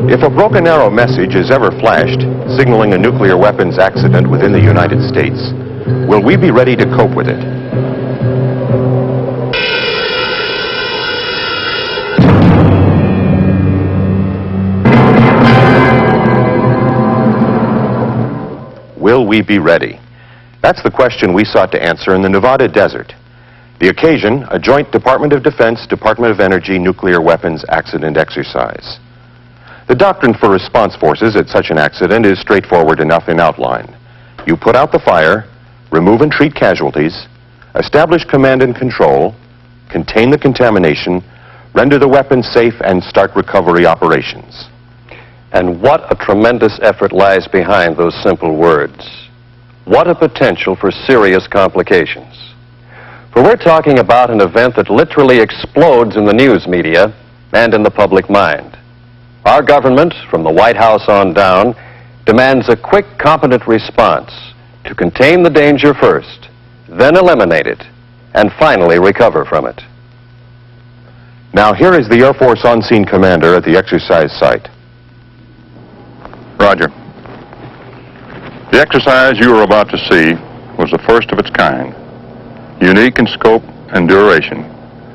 If a broken arrow message is ever flashed, signaling a nuclear weapons accident within the United States, will we be ready to cope with it? Will we be ready? That's the question we sought to answer in the Nevada desert. The occasion, a joint Department of Defense, Department of Energy nuclear weapons accident exercise. The doctrine for response forces at such an accident is straightforward enough in outline. You put out the fire, remove and treat casualties, establish command and control, contain the contamination, render the weapon safe, and start recovery operations. And what a tremendous effort lies behind those simple words. What a potential for serious complications. For we're talking about an event that literally explodes in the news media and in the public mind. Our government, from the White House on down, demands a quick, competent response to contain the danger first, then eliminate it, and finally recover from it. Now here is the Air Force on-scene commander at the exercise site. Roger. The exercise you are about to see was the first of its kind, unique in scope and duration,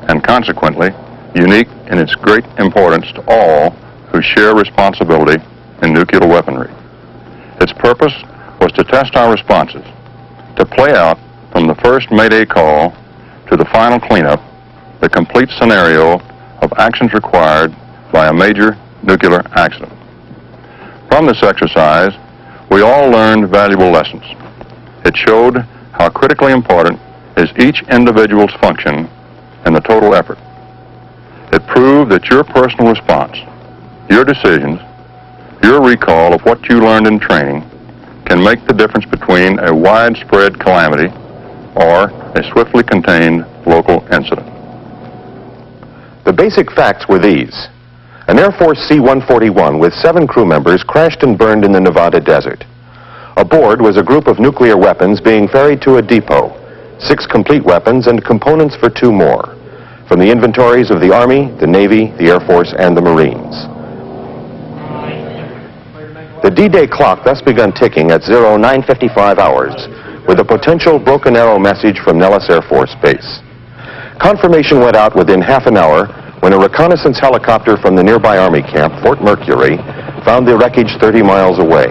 and consequently unique in its great importance to all who share responsibility in nuclear weaponry. Its purpose was to test our responses, to play out from the first Mayday call to the final cleanup the complete scenario of actions required by a major nuclear accident. From this exercise, we all learned valuable lessons. It showed how critically important is each individual's function in the total effort. It proved that your personal response, your decisions, your recall of what you learned in training can make the difference between a widespread calamity or a swiftly contained local incident. The basic facts were these. An Air Force C-141 with 7 crew members crashed and burned in the Nevada desert. Aboard was a group of nuclear weapons being ferried to a depot, 6 complete weapons and components for 2 more, from the inventories of the Army, the Navy, the Air Force, and the Marines. The D-Day clock thus begun ticking at 09:55 hours with a potential broken arrow message from Nellis Air Force Base. Confirmation went out within half an hour when a reconnaissance helicopter from the nearby Army camp, Fort Mercury, found the wreckage 30 miles away.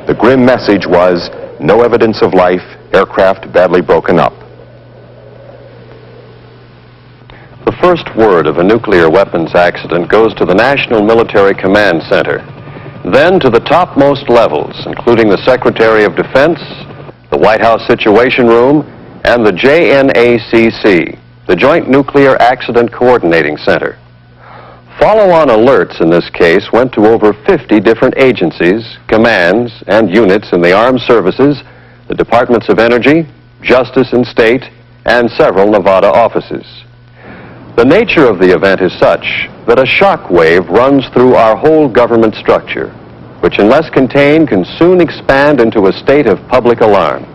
The grim message was, no evidence of life, aircraft badly broken up. The first word of a nuclear weapons accident goes to the National Military Command Center, then to the topmost levels, including the Secretary of Defense, the White House Situation Room, and the JNACC, the Joint Nuclear Accident Coordinating Center. Follow-on alerts in this case went to over 50 different agencies, commands, and units in the armed services, the Departments of Energy, Justice and State, and several Nevada offices. The nature of the event is such that a shock wave runs through our whole government structure, which unless contained can soon expand into a state of public alarm.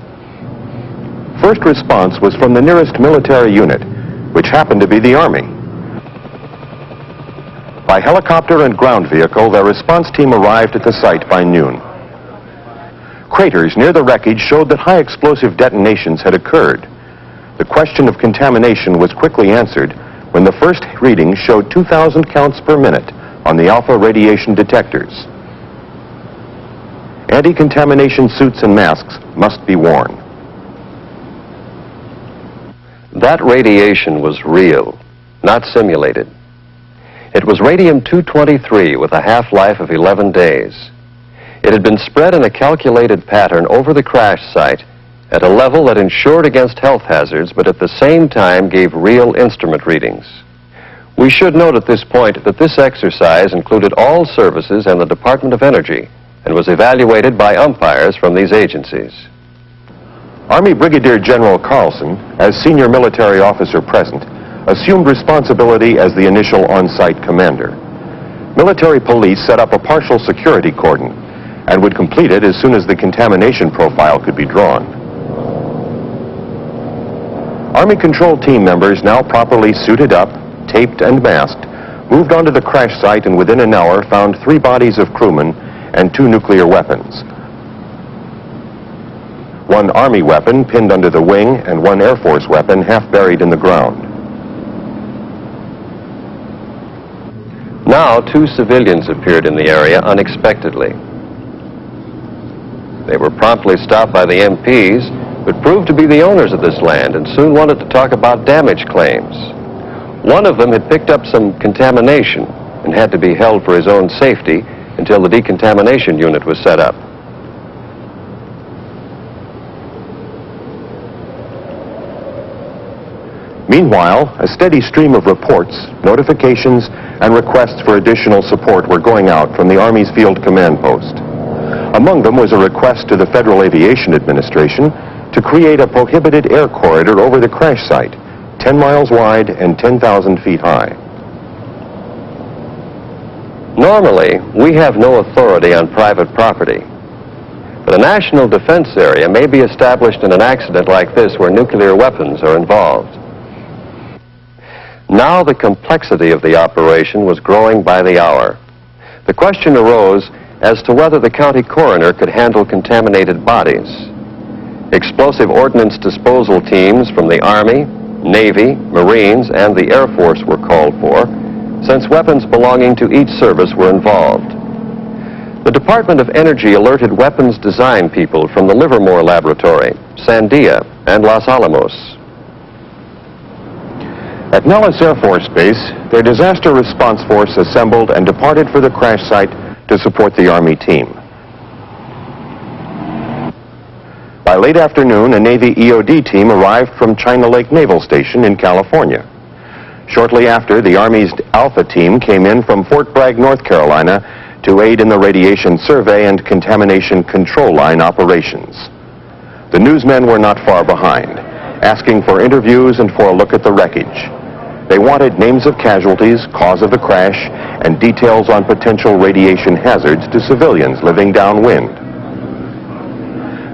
First response was from the nearest military unit, which happened to be the Army. By helicopter and ground vehicle, their response team arrived at the site by noon. Craters near the wreckage showed that high explosive detonations had occurred. The question of contamination was quickly answered when the first reading showed 2,000 counts per minute on the alpha radiation detectors. Anti-contamination suits and masks must be worn. That radiation was real, not simulated. It was radium-223 with a half-life of 11 days. It had been spread in a calculated pattern over the crash site at a level that ensured against health hazards, but at the same time gave real instrument readings. We should note at this point that this exercise included all services and the Department of Energy and was evaluated by umpires from these agencies. Army Brigadier General Carlson, as senior military officer present, assumed responsibility as the initial on-site commander. Military police set up a partial security cordon and would complete it as soon as the contamination profile could be drawn. Army control team members, now properly suited up, taped and masked, moved onto the crash site and within an hour found 3 bodies of crewmen and 2 nuclear weapons. 1 Army weapon pinned under the wing and 1 Air Force weapon half buried in the ground. Now, 2 civilians appeared in the area unexpectedly. They were promptly stopped by the MPs, but proved to be the owners of this land and soon wanted to talk about damage claims. One of them had picked up some contamination and had to be held for his own safety until the decontamination unit was set up. Meanwhile, a steady stream of reports, notifications, and requests for additional support were going out from the Army's Field Command Post. Among them was a request to the Federal Aviation Administration to create a prohibited air corridor over the crash site, 10 miles wide and 10,000 feet high. Normally, we have no authority on private property, but a national defense area may be established in an accident like this where nuclear weapons are involved. Now the complexity of the operation was growing by the hour. The question arose as to whether the county coroner could handle contaminated bodies. Explosive ordnance disposal teams from the Army, Navy, Marines, and the Air Force were called for, since weapons belonging to each service were involved. The Department of Energy alerted weapons design people from the Livermore Laboratory, Sandia, and Los Alamos. At Nellis Air Force Base, their disaster response force assembled and departed for the crash site to support the Army team. By late afternoon, a Navy EOD team arrived from China Lake Naval Station in California. Shortly after, the Army's Alpha team came in from Fort Bragg, North Carolina, to aid in the radiation survey and contamination control line operations. The newsmen were not far behind, asking for interviews and for a look at the wreckage. They wanted names of casualties, cause of the crash, and details on potential radiation hazards to civilians living downwind.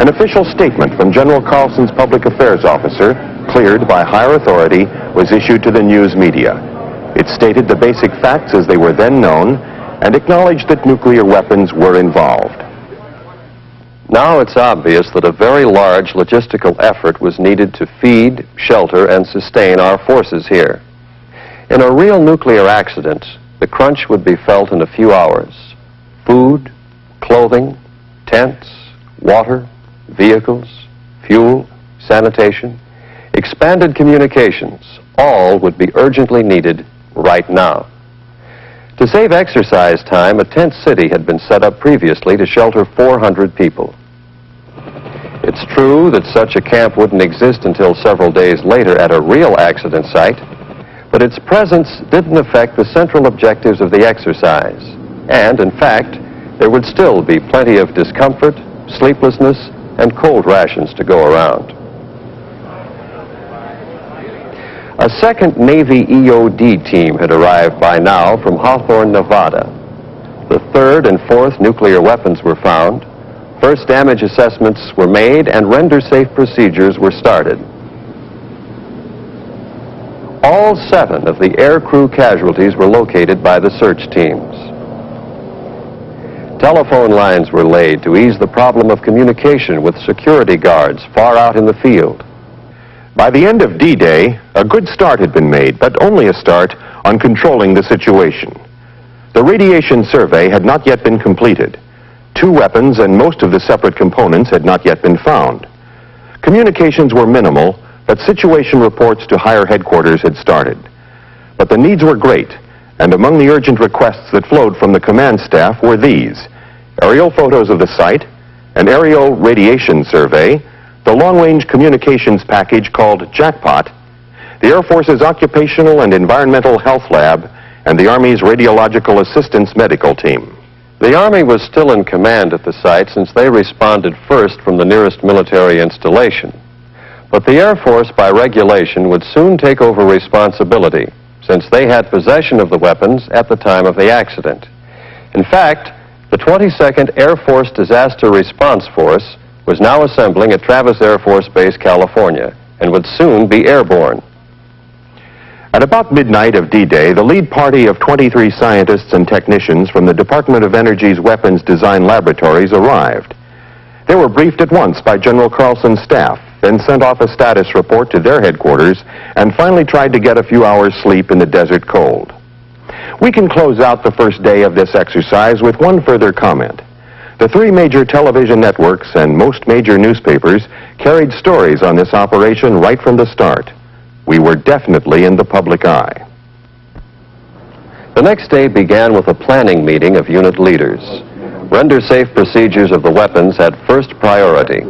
An official statement from General Carlson's public affairs officer, cleared by higher authority, was issued to the news media. It stated the basic facts as they were then known and acknowledged that nuclear weapons were involved. Now it's obvious that a very large logistical effort was needed to feed, shelter, and sustain our forces here. In a real nuclear accident, the crunch would be felt in a few hours. Food, clothing, tents, water, vehicles, fuel, sanitation, expanded communications, all would be urgently needed right now. To save exercise time, a tent city had been set up previously to shelter 400 people. It's true that such a camp wouldn't exist until several days later at a real accident site, but its presence didn't affect the central objectives of the exercise. And, in fact, there would still be plenty of discomfort, sleeplessness, and cold rations to go around. A second Navy EOD team had arrived by now from Hawthorne, Nevada. The 3rd and 4th nuclear weapons were found, first damage assessments were made, and render-safe procedures were started. All 7 of the aircrew casualties were located by the search teams. Telephone lines were laid to ease the problem of communication with security guards far out in the field. By the end of D-Day, a good start had been made, but only a start on controlling the situation. The radiation survey had not yet been completed. 2 weapons and most of the separate components had not yet been found. Communications were minimal, but situation reports to higher headquarters had started. But the needs were great, and among the urgent requests that flowed from the command staff were these: aerial photos of the site, an aerial radiation survey, the long-range communications package called Jackpot, the Air Force's Occupational and Environmental Health Lab, and the Army's Radiological Assistance Medical Team. The Army was still in command at the site since they responded first from the nearest military installation. But the Air Force, by regulation, would soon take over responsibility, since they had possession of the weapons at the time of the accident. In fact, the 22nd Air Force Disaster Response Force was now assembling at Travis Air Force Base, California, and would soon be airborne. At about midnight of D-Day, the lead party of 23 scientists and technicians from the Department of Energy's Weapons Design Laboratories arrived. They were briefed at once by General Carlson's staff, then sent off a status report to their headquarters, and finally tried to get a few hours' sleep in the desert cold. We can close out the first day of this exercise with one further comment. The three major television networks and most major newspapers carried stories on this operation right from the start. We were definitely in the public eye. The next day began with a planning meeting of unit leaders. Render safe procedures of the weapons had first priority.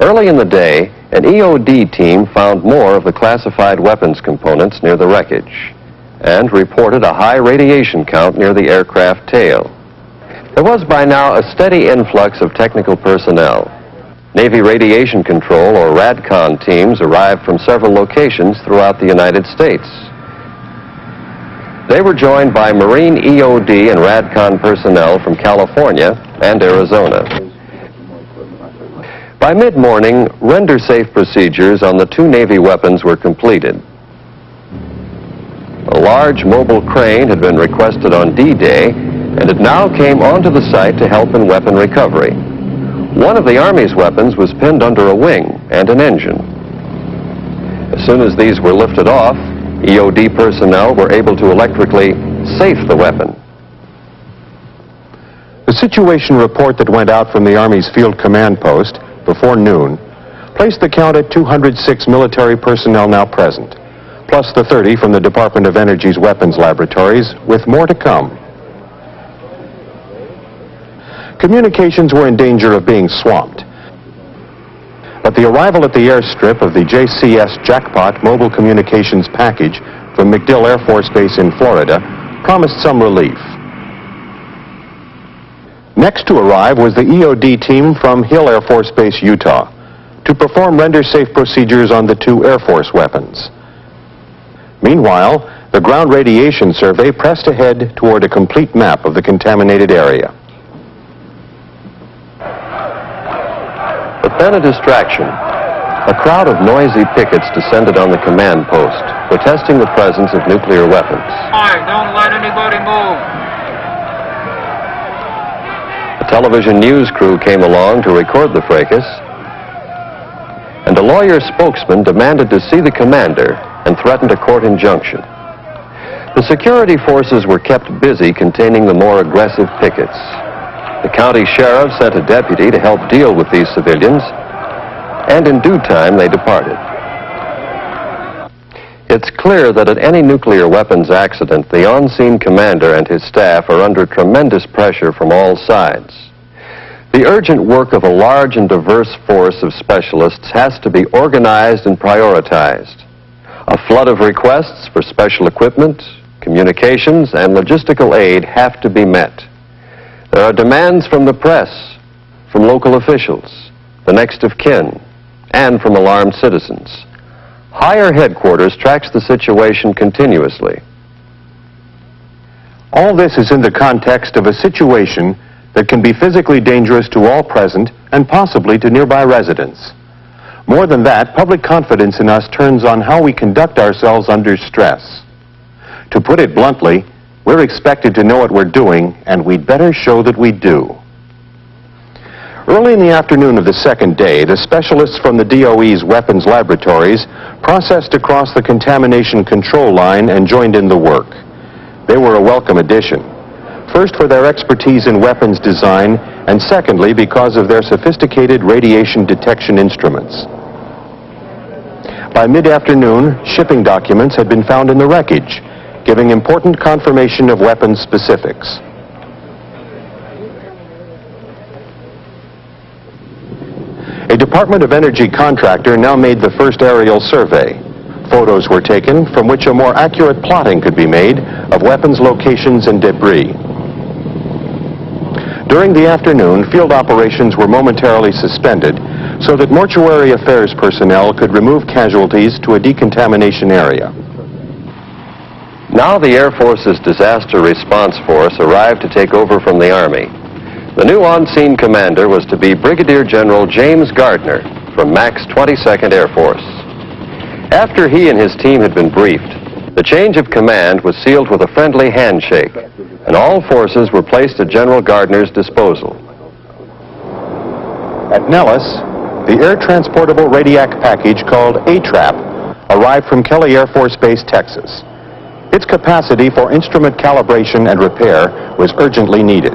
Early in the day, an EOD team found more of the classified weapons components near the wreckage and reported a high radiation count near the aircraft tail. There was by now a steady influx of technical personnel. Navy Radiation Control, or RADCON, teams arrived from several locations throughout the United States. They were joined by Marine EOD and RADCON personnel from California and Arizona. By mid-morning, render-safe procedures on the two Navy weapons were completed. A large mobile crane had been requested on D-Day, and it now came onto the site to help in weapon recovery. One of the Army's weapons was pinned under a wing and an engine. As soon as these were lifted off, EOD personnel were able to electrically safe the weapon. The situation report that went out from the Army's Field Command Post before noon placed the count at 206 military personnel now present, plus the 30 from the Department of Energy's Weapons Laboratories, with more to come. Communications were in danger of being swamped. But the arrival at the airstrip of the JCS Jackpot Mobile Communications Package from MacDill Air Force Base in Florida promised some relief. Next to arrive was the EOD team from Hill Air Force Base, Utah, to perform render-safe procedures on the two Air Force weapons. Meanwhile, the ground radiation survey pressed ahead toward a complete map of the contaminated area. But then a distraction. A crowd of noisy pickets descended on the command post, protesting the presence of nuclear weapons. All right, don't let anybody move. A television news crew came along to record the fracas, and a lawyer spokesman demanded to see the commander and threatened a court injunction. The security forces were kept busy containing the more aggressive pickets. The county sheriff sent a deputy to help deal with these civilians, and in due time they departed. It's clear that at any nuclear weapons accident, the on-scene commander and his staff are under tremendous pressure from all sides. The urgent work of a large and diverse force of specialists has to be organized and prioritized. A flood of requests for special equipment, communications, and logistical aid have to be met. There are demands from the press, from local officials, the next of kin, and from alarmed citizens. Higher headquarters tracks the situation continuously. All this is in the context of a situation that can be physically dangerous to all present and possibly to nearby residents. More than that, public confidence in us turns on how we conduct ourselves under stress. To put it bluntly, we're expected to know what we're doing, and we'd better show that we do. Early in the afternoon of the second day, the specialists from the DOE's weapons laboratories processed across the contamination control line and joined in the work. They were a welcome addition. First, for their expertise in weapons design, and secondly, because of their sophisticated radiation detection instruments. By mid-afternoon, shipping documents had been found in the wreckage, giving important confirmation of weapons specifics. A Department of Energy contractor now made the first aerial survey. Photos were taken from which a more accurate plotting could be made of weapons locations and debris. During the afternoon, field operations were momentarily suspended so that mortuary affairs personnel could remove casualties to a decontamination area. Now the Air Force's Disaster Response Force arrived to take over from the Army. The new on-scene commander was to be Brigadier General James Gardner from MAX 22nd Air Force. After he and his team had been briefed, the change of command was sealed with a friendly handshake, and all forces were placed at General Gardner's disposal. At Nellis, the air-transportable Radiac package called A-Trap arrived from Kelly Air Force Base, Texas. Its capacity for instrument calibration and repair was urgently needed.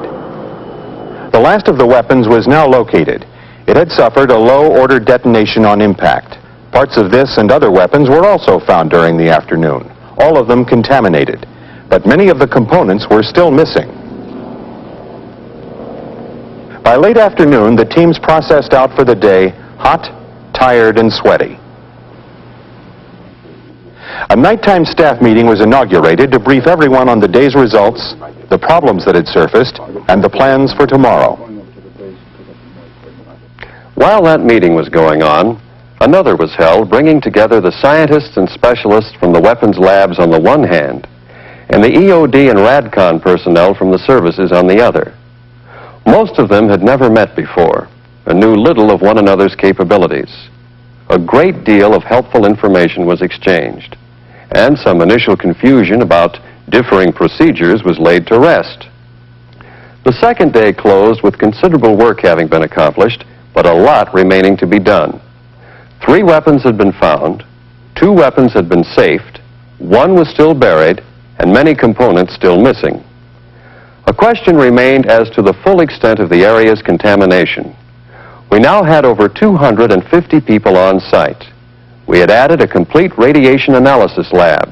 The last of the weapons was now located. It had suffered a low-order detonation on impact. Parts of this and other weapons were also found during the afternoon, all of them contaminated, but many of the components were still missing. By late afternoon, the teams processed out for the day, hot, tired, and sweaty. A nighttime staff meeting was inaugurated to brief everyone on the day's results, the problems that had surfaced, and the plans for tomorrow. While that meeting was going on, another was held, bringing together the scientists and specialists from the weapons labs on the one hand, and the EOD and RADCON personnel from the services on the other. Most of them had never met before and knew little of one another's capabilities. A great deal of helpful information was exchanged, and some initial confusion about differing procedures was laid to rest. The second day closed with considerable work having been accomplished, but a lot remaining to be done. 3 weapons had been found, 2 weapons had been safed, 1 was still buried, and many components still missing. A question remained as to the full extent of the area's contamination. We now had over 250 people on site. We had added a complete radiation analysis lab,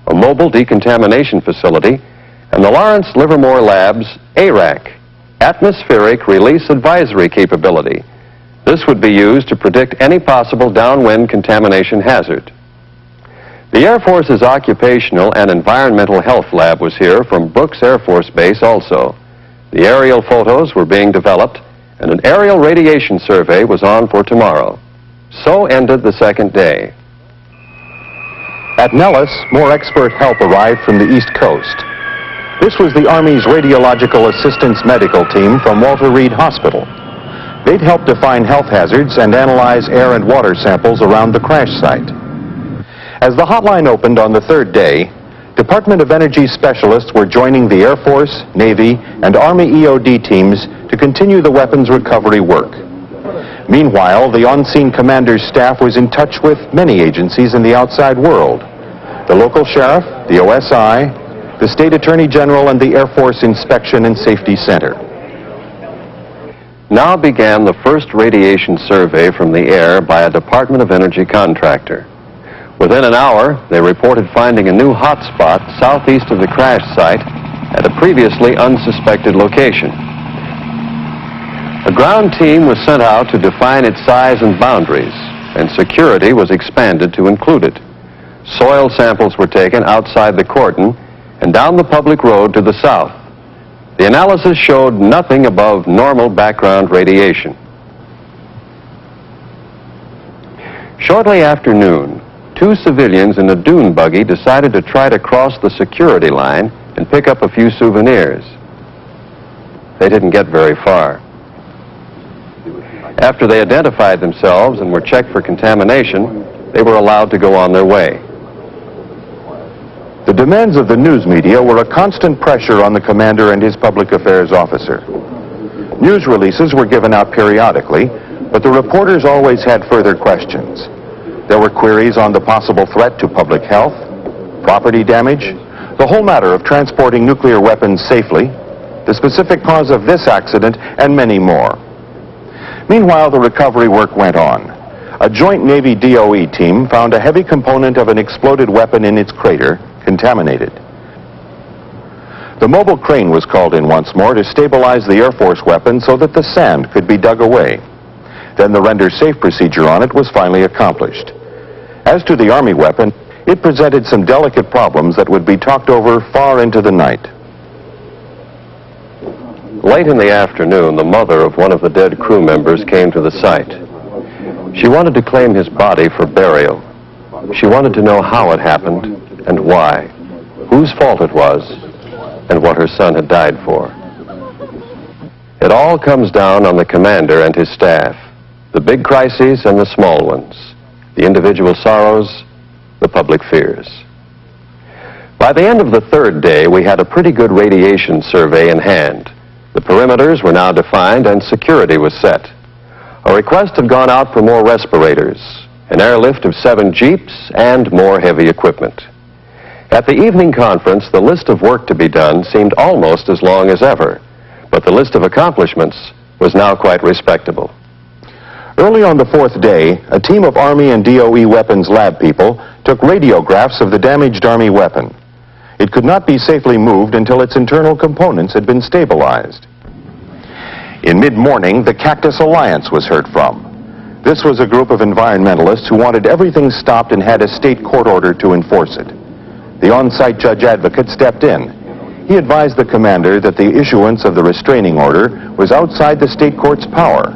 a mobile decontamination facility, and the Lawrence Livermore Lab's ARAC, Atmospheric Release Advisory Capability. This would be used to predict any possible downwind contamination hazard. The Air Force's Occupational and Environmental Health Lab was here from Brooks Air Force Base also. The aerial photos were being developed, and an aerial radiation survey was on for tomorrow. So ended the second day. At Nellis, more expert help arrived from the East Coast. This was the Army's Radiological Assistance Medical Team from Walter Reed Hospital. They'd help define health hazards and analyze air and water samples around the crash site. As the hotline opened on the third day, Department of Energy specialists were joining the Air Force, Navy, and Army EOD teams to continue the weapons recovery work. Meanwhile, the on-scene commander's staff was in touch with many agencies in the outside world: the local sheriff, the OSI, the State Attorney General, and the Air Force Inspection and Safety Center. Now began the first radiation survey from the air by a Department of Energy contractor. Within an hour, they reported finding a new hot spot southeast of the crash site at a previously unsuspected location. A ground team was sent out to define its size and boundaries, and security was expanded to include it. Soil samples were taken outside the cordon and down the public road to the south. The analysis showed nothing above normal background radiation. Shortly after noon, 2 civilians in a dune buggy decided to try to cross the security line and pick up a few souvenirs. They didn't get very far. After they identified themselves and were checked for contamination, they were allowed to go on their way. The demands of the news media were a constant pressure on the commander and his public affairs officer. News releases were given out periodically, but the reporters always had further questions. There were queries on the possible threat to public health, property damage, the whole matter of transporting nuclear weapons safely, the specific cause of this accident, and many more. Meanwhile, the recovery work went on. A joint Navy DOE team found a heavy component of an exploded weapon in its crater, contaminated. The mobile crane was called in once more to stabilize the Air Force weapon so that the sand could be dug away. Then the render safe procedure on it was finally accomplished. As to the Army weapon, it presented some delicate problems that would be talked over far into the night. Late in the afternoon, the mother of one of the dead crew members came to the site. She wanted to claim his body for burial. She wanted to know how it happened and why, whose fault it was, and what her son had died for. It all comes down on the commander and his staff, the big crises and the small ones, the individual sorrows the public fears. By the end of the third day, we had a pretty good radiation survey in hand. The perimeters were now defined and security was set. A request had gone out for more respirators, an airlift of 7 jeeps, and more heavy equipment. At the evening conference, the list of work to be done seemed almost as long as ever, but the list of accomplishments was now quite respectable. Early on the fourth day, a team of Army and DOE weapons lab people took radiographs of the damaged Army weapon. It could not be safely moved until its internal components had been stabilized. In mid-morning, the Cactus Alliance was heard from. This was a group of environmentalists who wanted everything stopped and had a state court order to enforce it. The on-site judge advocate stepped in. He advised the commander that the issuance of the restraining order was outside the state court's power.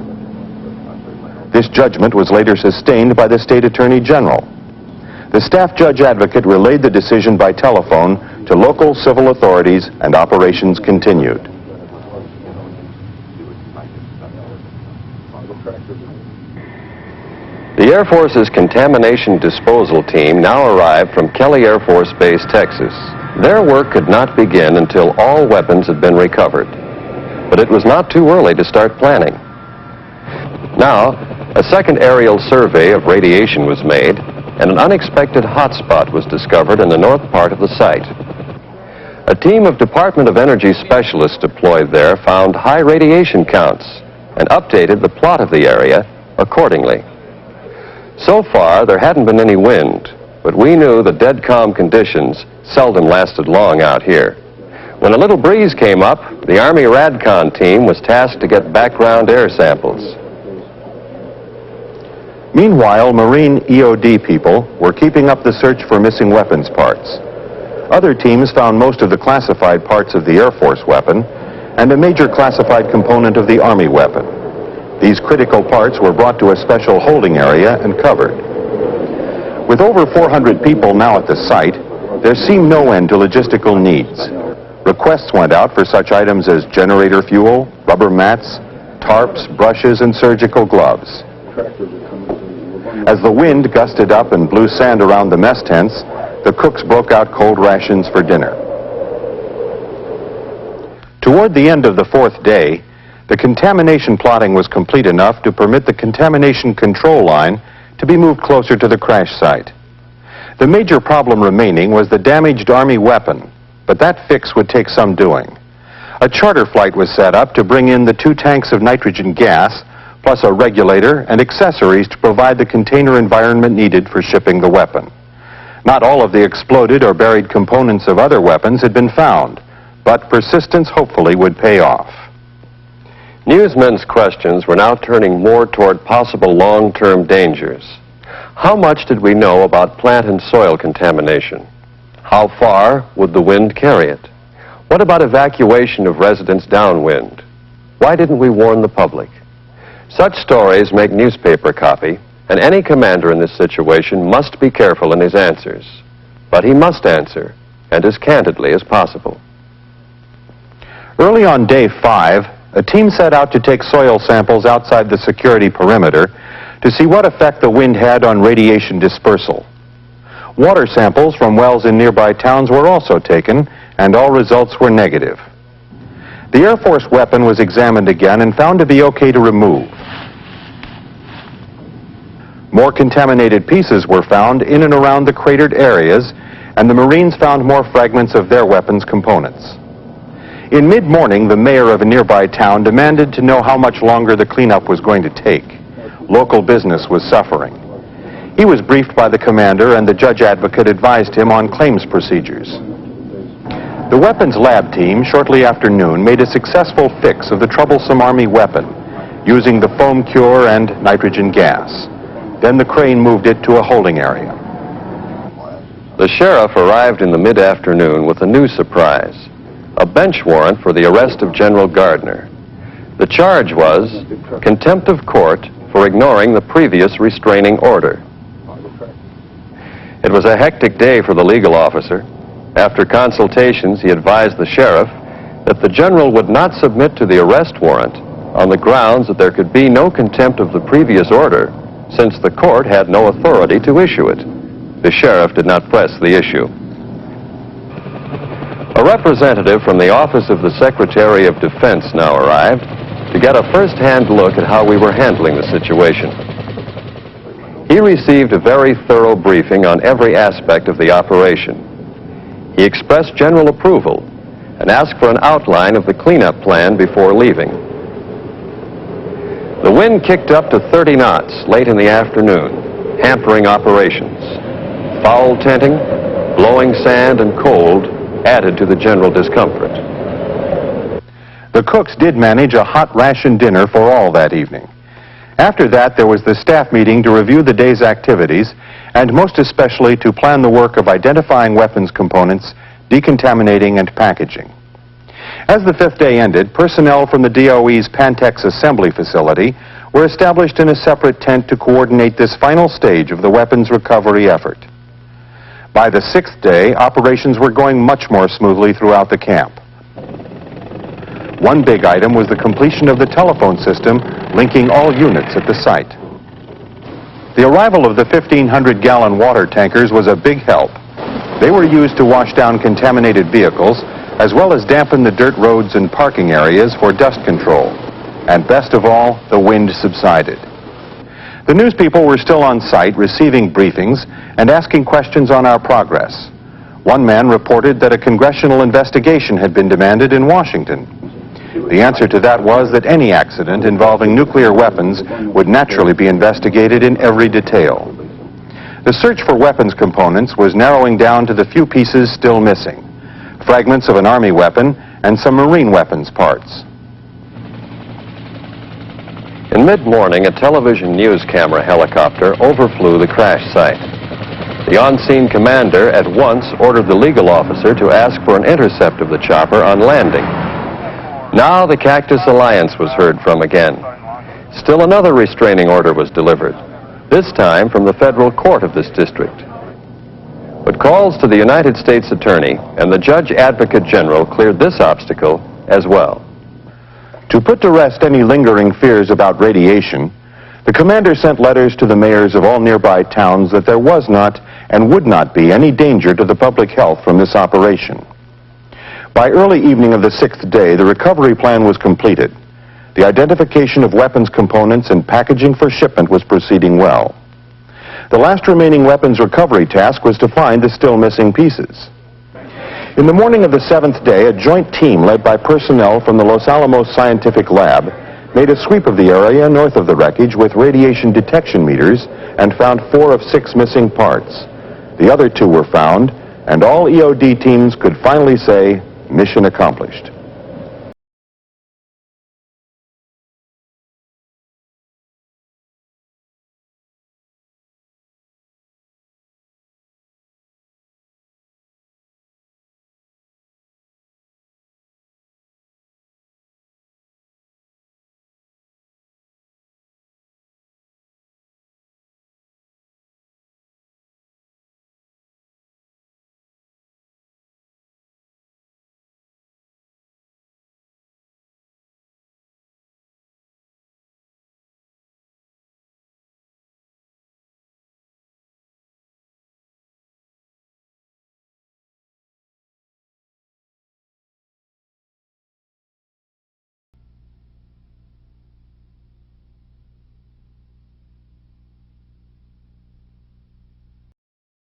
This judgment was later sustained by the state attorney general. The staff judge advocate relayed the decision by telephone to local civil authorities, and operations continued. The Air Force's contamination disposal team now arrived from Kelly Air Force Base, Texas. Their work could not begin until all weapons had been recovered. But it was not too early to start planning. Now, a second aerial survey of radiation was made, and an unexpected hotspot was discovered in the north part of the site. A team of Department of Energy specialists deployed there found high radiation counts and updated the plot of the area accordingly. So far, there hadn't been any wind, but we knew the dead calm conditions seldom lasted long out here. When a little breeze came up, the Army RADCON team was tasked to get background air samples. Meanwhile, Marine EOD people were keeping up the search for missing weapons parts. Other teams found most of the classified parts of the Air Force weapon and a major classified component of the Army weapon. These critical parts were brought to a special holding area and covered. With over 400 people now at the site, there seemed no end to logistical needs. Requests went out for such items as generator fuel, rubber mats, tarps, brushes, and surgical gloves. As the wind gusted up and blew sand around the mess tents, the cooks broke out cold rations for dinner. Toward the end of the fourth day, the contamination plotting was complete enough to permit the contamination control line to be moved closer to the crash site. The major problem remaining was the damaged Army weapon, but that fix would take some doing. A charter flight was set up to bring in the 2 tanks of nitrogen gas, plus a regulator and accessories to provide the container environment needed for shipping the weapon. Not all of the exploded or buried components of other weapons had been found, but persistence hopefully would pay off. Newsmen's questions were now turning more toward possible long-term dangers. How much did we know about plant and soil contamination? How far would the wind carry it? What about evacuation of residents downwind? Why didn't we warn the public? Such stories make newspaper copy, and any commander in this situation must be careful in his answers. But he must answer, and as candidly as possible. Early on day 5, a team set out to take soil samples outside the security perimeter to see what effect the wind had on radiation dispersal. Water samples from wells in nearby towns were also taken, and all results were negative. The Air Force weapon was examined again and found to be okay to remove. More contaminated pieces were found in and around the cratered areas, and the Marines found more fragments of their weapons components. In mid-morning, the mayor of a nearby town demanded to know how much longer the cleanup was going to take. Local business was suffering. He was briefed by the commander, and the judge advocate advised him on claims procedures. The weapons lab team, shortly after noon, made a successful fix of the troublesome Army weapon, using the foam cure and nitrogen gas. Then the crane moved it to a holding area. The sheriff arrived in the mid-afternoon with a new surprise, a bench warrant for the arrest of General Gardner. The charge was contempt of court for ignoring the previous restraining order. It was a hectic day for the legal officer. After consultations, he advised the sheriff that the general would not submit to the arrest warrant on the grounds that there could be no contempt of the previous order, since the court had no authority to issue it. The sheriff did not press the issue. A representative from the Office of the Secretary of Defense now arrived to get a first-hand look at how we were handling the situation. He received a very thorough briefing on every aspect of the operation. He expressed general approval and asked for an outline of the cleanup plan before leaving. The wind kicked up to 30 knots late in the afternoon, hampering operations. Foul tenting, blowing sand, and cold added to the general discomfort. The cooks did manage a hot ration dinner for all that evening. After that, there was the staff meeting to review the day's activities, and most especially to plan the work of identifying weapons components, decontaminating, and packaging. As the fifth day ended, personnel from the DOE's Pantex assembly facility were established in a separate tent to coordinate this final stage of the weapons recovery effort. By the sixth day, operations were going much more smoothly throughout the camp. One big item was the completion of the telephone system linking all units at the site. The arrival of the 1,500-gallon water tankers was a big help. They were used to wash down contaminated vehicles, as well as dampen the dirt roads and parking areas for dust control. And best of all, the wind subsided. The newspeople were still on site receiving briefings and asking questions on our progress. One man reported that a congressional investigation had been demanded in Washington. The answer to that was that any accident involving nuclear weapons would naturally be investigated in every detail. The search for weapons components was narrowing down to the few pieces still missing: fragments of an Army weapon and some Marine weapons parts. In mid-morning, a television news camera helicopter overflew the crash site. The on-scene commander at once ordered the legal officer to ask for an intercept of the chopper on landing. Now the Cactus Alliance was heard from again. Still another restraining order was delivered, this time from the federal court of this district. But calls to the United States Attorney and the Judge Advocate General cleared this obstacle as well. To put to rest any lingering fears about radiation, the commander sent letters to the mayors of all nearby towns that there was not and would not be any danger to the public health from this operation. By early evening of the sixth day, the recovery plan was completed. The identification of weapons components and packaging for shipment was proceeding well. The last remaining weapons recovery task was to find the still missing pieces. In the morning of the seventh day, a joint team led by personnel from the Los Alamos Scientific Lab made a sweep of the area north of the wreckage with radiation detection meters and found 4 of 6 missing parts. The other 2 were found, and all EOD teams could finally say, mission accomplished.